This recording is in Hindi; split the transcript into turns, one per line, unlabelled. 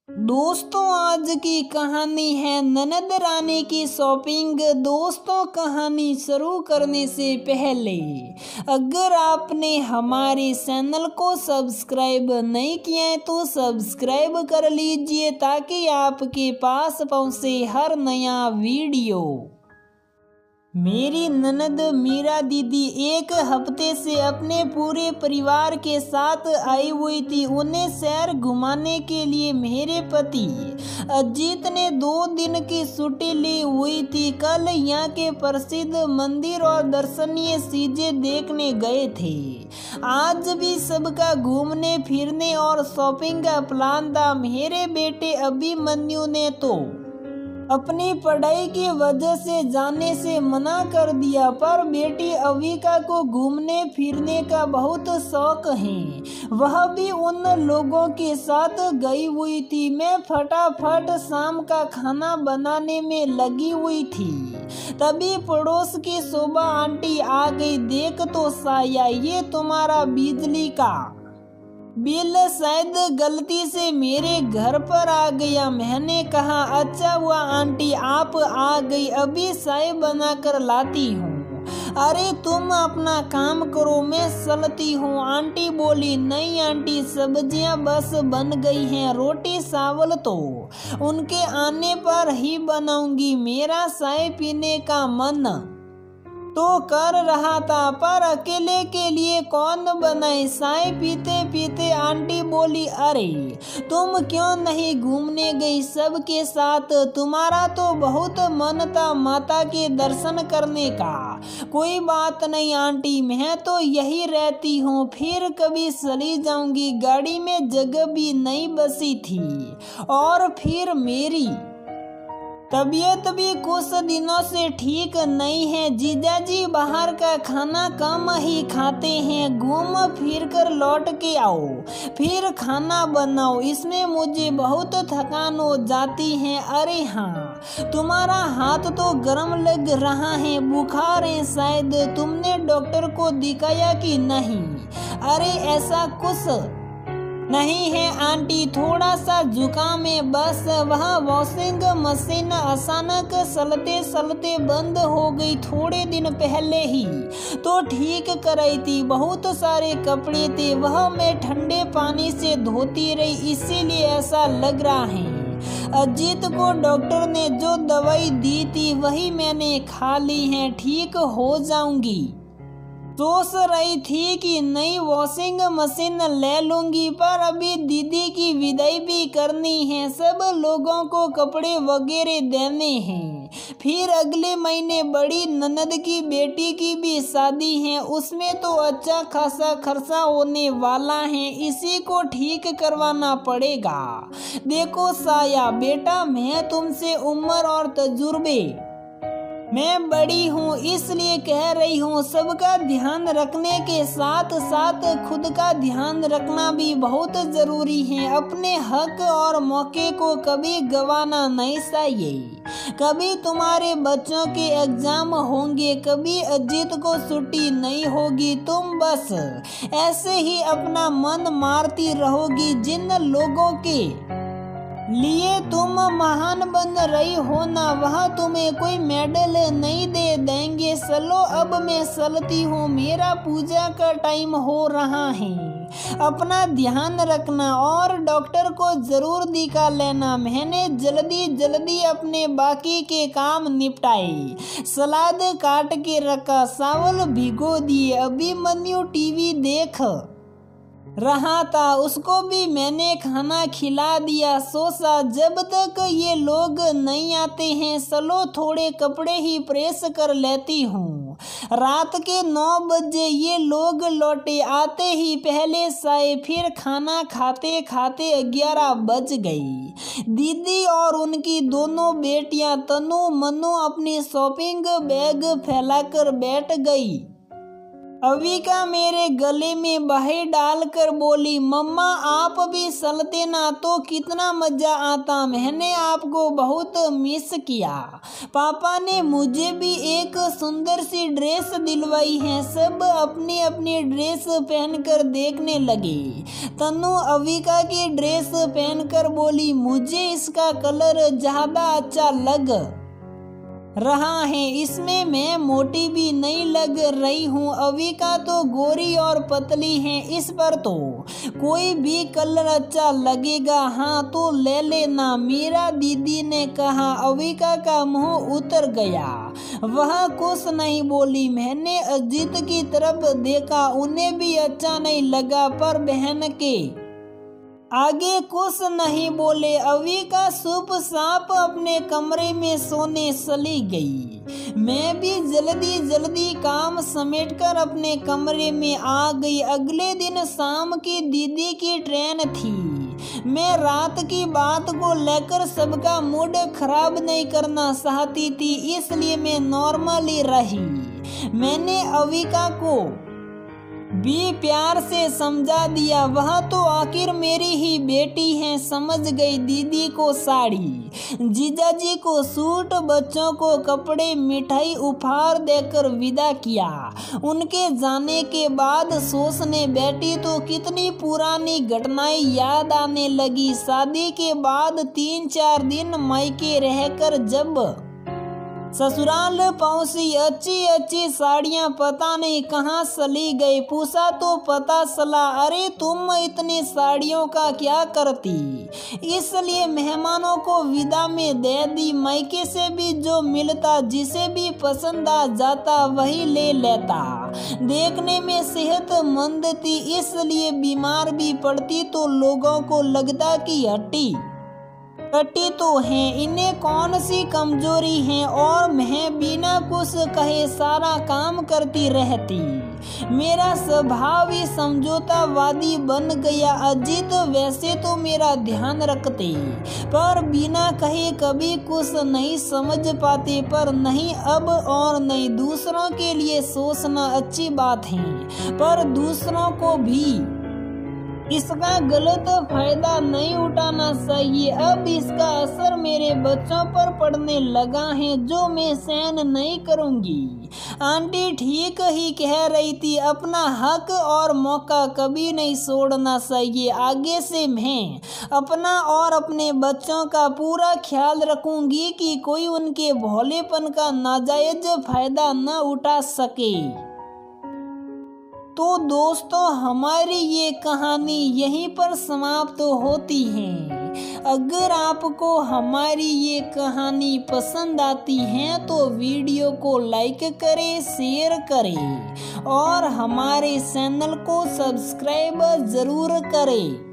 दोस्तों, आज की कहानी है ननद रानी की शॉपिंग। दोस्तों, कहानी शुरू करने से पहले अगर आपने हमारे चैनल को सब्सक्राइब नहीं किया है तो सब्सक्राइब कर लीजिए ताकि आपके पास पहुंचे हर नया वीडियो। मेरी ननद मीरा दीदी एक हफ्ते से अपने पूरे परिवार के साथ आई हुई थी। उन्हें शहर घुमाने के लिए मेरे पति अजीत ने 2 दिन की छुट्टी ली हुई थी। कल यहाँ के प्रसिद्ध मंदिर और दर्शनीय चीजें देखने गए थे। आज भी सबका घूमने फिरने और शॉपिंग का प्लान था। मेरे बेटे अभिमन्यु ने तो अपनी पढ़ाई की वजह से जाने से मना कर दिया, पर बेटी अविका को घूमने फिरने का बहुत शौक है। वह भी उन लोगों के साथ गई हुई थी। मैं फटाफट शाम का खाना बनाने में लगी हुई थी। तभी पड़ोस की शोभा आंटी आ गई। देख तो साया, ये तुम्हारा बिजली का बिल शायद गलती से मेरे घर पर आ गया। मैंने कहा, अच्छा हुआ आंटी आप आ गई, अभी चाय बना कर लाती हूँ। अरे तुम अपना काम करो, मैं चलती हूँ। आंटी बोली, नहीं आंटी, सब्जियाँ बस बन गई हैं, रोटी चावल तो उनके आने पर ही बनाऊंगी। मेरा चाय पीने का मन तो कर रहा था, पर अकेले के लिए कौन बनाए। चाय पीते पीते आंटी बोली, अरे तुम क्यों नहीं घूमने गई सबके साथ? तुम्हारा तो बहुत मन था माता के दर्शन करने का। कोई बात नहीं आंटी, मैं तो यही रहती हूँ, फिर कभी चली जाऊंगी। गाड़ी में जगह भी नहीं बची थी और फिर मेरी तबीयत भी कुछ दिनों से ठीक नहीं है। जीजाजी बाहर का खाना कम ही खाते हैं। घूम फिर कर लौट के आओ, फिर खाना बनाओ, इसमें मुझे बहुत थकान हो जाती है। अरे हाँ, तुम्हारा हाथ तो गर्म लग रहा है, बुखार है शायद। तुमने डॉक्टर को दिखाया कि नहीं? अरे ऐसा कुछ नहीं है आंटी, थोड़ा सा जुकाम है बस। वह वॉशिंग मशीन अचानक चलते चलते बंद हो गई। थोड़े दिन पहले ही तो ठीक कराई थी। बहुत सारे कपड़े थे, वह मैं ठंडे पानी से धोती रही, इसीलिए ऐसा लग रहा है। अजीत को डॉक्टर ने जो दवाई दी थी वही मैंने खा ली है, ठीक हो जाऊंगी। सोच रही थी कि नई वॉशिंग मशीन ले लूंगी, पर अभी दीदी की विदाई भी करनी है, सब लोगों को कपड़े वगैरह देने हैं। फिर अगले महीने बड़ी ननद की बेटी की भी शादी है, उसमें तो अच्छा खासा खर्चा होने वाला है, इसी को ठीक करवाना पड़ेगा। देखो साया बेटा, मैं तुमसे उम्र और तजुर्बे मैं बड़ी हूँ, इसलिए कह रही हूँ, सबका ध्यान रखने के साथ साथ खुद का ध्यान रखना भी बहुत जरूरी है। अपने हक और मौके को कभी गंवाना नहीं चाहिए। कभी तुम्हारे बच्चों के एग्जाम होंगे, कभी अजीत को छुट्टी नहीं होगी। तुम बस ऐसे ही अपना मन मारती रहोगी। जिन लोगों के लिए तुम महान बन रही हो ना, वह तुम्हें कोई मेडल नहीं दे देंगे। चलो अब मैं चलती हूँ, मेरा पूजा का टाइम हो रहा है। अपना ध्यान रखना और डॉक्टर को जरूर दिखा लेना। मैंने जल्दी अपने बाकी के काम निपटाए। सलाद काट के रखा, चावल भिगो दिए। अभिमन्यु टीवी देख रहा था, उसको भी मैंने खाना खिला दिया। सोचा जब तक ये लोग नहीं आते हैं, चलो थोड़े कपड़े ही प्रेस कर लेती हूँ। रात के 9 बजे ये लोग लौटे। आते ही पहले चाय, फिर खाना खाते खाते 11 बज गई। दीदी और उनकी दोनों बेटियां तनु मनु अपनी शॉपिंग बैग फैलाकर बैठ गई। अविका मेरे गले में बाहें डालकर बोली, मम्मा आप भी चलते ना तो कितना मजा आता, मैंने आपको बहुत मिस किया। पापा ने मुझे भी एक सुंदर सी ड्रेस दिलवाई है। सब अपनी अपनी ड्रेस पहनकर देखने लगे। तनु अविका की ड्रेस पहनकर बोली, मुझे इसका कलर ज्यादा अच्छा लग रहा है, इसमें मैं मोटी भी नहीं लग रही हूँ। अविका तो गोरी और पतली है, इस पर तो कोई भी कलर अच्छा लगेगा। हाँ तो ले लेना, मीरा दीदी ने कहा। अविका का मुंह उतर गया, वह कुछ नहीं बोली। मैंने अजीत की तरफ देखा, उन्हें भी अच्छा नहीं लगा, पर बहन के आगे कुछ नहीं बोले। अविका चुपचाप अपने कमरे में सोने चली गई। मैं भी जल्दी जल्दी काम समेटकर अपने कमरे में आ गई। अगले दिन शाम की दीदी की ट्रेन थी। मैं रात की बात को लेकर सबका मूड खराब नहीं करना चाहती थी, इसलिए मैं नॉर्मली रही। मैंने अविका को भी प्यार से समझा दिया, वह तो आखिर मेरी ही बेटी है। समझ गई। दीदी को साड़ी, जीजाजी को सूट, बच्चों को कपड़े, मिठाई उपहार देकर विदा किया। उनके जाने के बाद सोचने बैठी तो कितनी पुरानी घटनाएं याद आने लगी। शादी के बाद 3-4 दिन मायके रहकर जब ससुराल पहुंची, अच्छी अच्छी साड़ियां पता नहीं कहाँ चली गई। पूछा तो पता चला, अरे तुम इतनी साड़ियों का क्या करती। इसलिए मेहमानों को विदा में दे दी। मायके से भी जो मिलता, जिसे भी पसंद आ जाता वही ले लेता। देखने में सेहतमंद थी, इसलिए बीमार भी पड़ती तो लोगों को लगता कि हट्टी कट्टी तो है, इन्हें कौन सी कमजोरी है। और मैं बिना कुछ कहे सारा काम करती रहती। मेरा स्वभाव ही समझौतावादी बन गया। अजीत वैसे तो मेरा ध्यान रखते, पर बिना कहे कभी कुछ नहीं समझ पाते। पर नहीं अब और नहीं, दूसरों के लिए सोचना अच्छी बात है, पर दूसरों को भी इसका गलत फायदा नहीं उठाना चाहिए। अब इसका असर मेरे बच्चों पर पड़ने लगा है, जो मैं सहन नहीं करूंगी। आंटी ठीक ही कह रही थी, अपना हक और मौका कभी नहीं छोड़ना चाहिए। आगे से मैं अपना और अपने बच्चों का पूरा ख्याल रखूंगी कि कोई उनके भोलेपन का नाजायज फायदा न उठा सके। तो दोस्तों, हमारी ये कहानी यहीं पर समाप्त होती है। अगर आपको हमारी ये कहानी पसंद आती है तो वीडियो को लाइक करें, शेयर करें और हमारे चैनल को सब्सक्राइब जरूर करें।